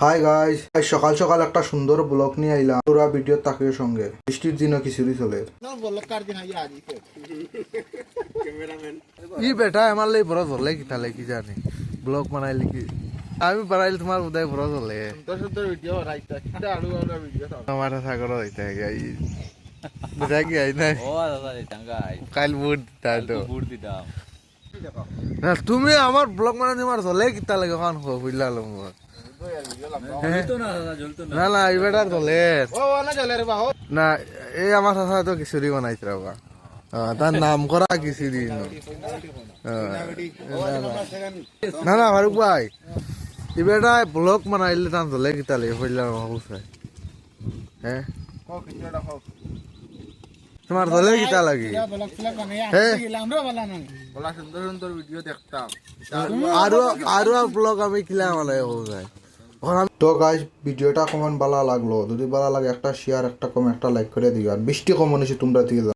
Hi guys, আজ সকাল সকাল একটা সুন্দর ব্লগ নিয়ে আইলাম। পুরা ভিডিও তাকিয়ে সঙ্গে বৃষ্টির দিনও কিছুরই চলে। ই বেটা আমার লাই বড় চলে কি তালে কি জানি ব্লগ বানাইলে কি আমি বানাইলে তোমার বোধহয় বড় চলে আমার সাগর হইতে গাই বুঝা কি আই না কাল বুট দিতা তো না তুমি আমার ব্লগ বানাই তোমার চলে কি তালে কখন হইলা লম না না এই বেটার চলে না এই আমার সাথে তো খিচুড়ি বানাইছে রাবা তার নাম করা খিচুড়ি না না ফারুক ভাই এই বেটা ব্লগ বানাইলে তার চলে কি তালে হইলা হ্যাঁ তোমার চলে কি তা লাগি আরো ব্লগ আমি কিলাম তো গাইস ভিডিওটা কমন ভালো লাগলো, যদি ভালো লাগে একটা শেয়ার একটা কমেন্ট একটা লাইক করে দিও। আর বৃষ্টি কমন এসে তোমরা দিকে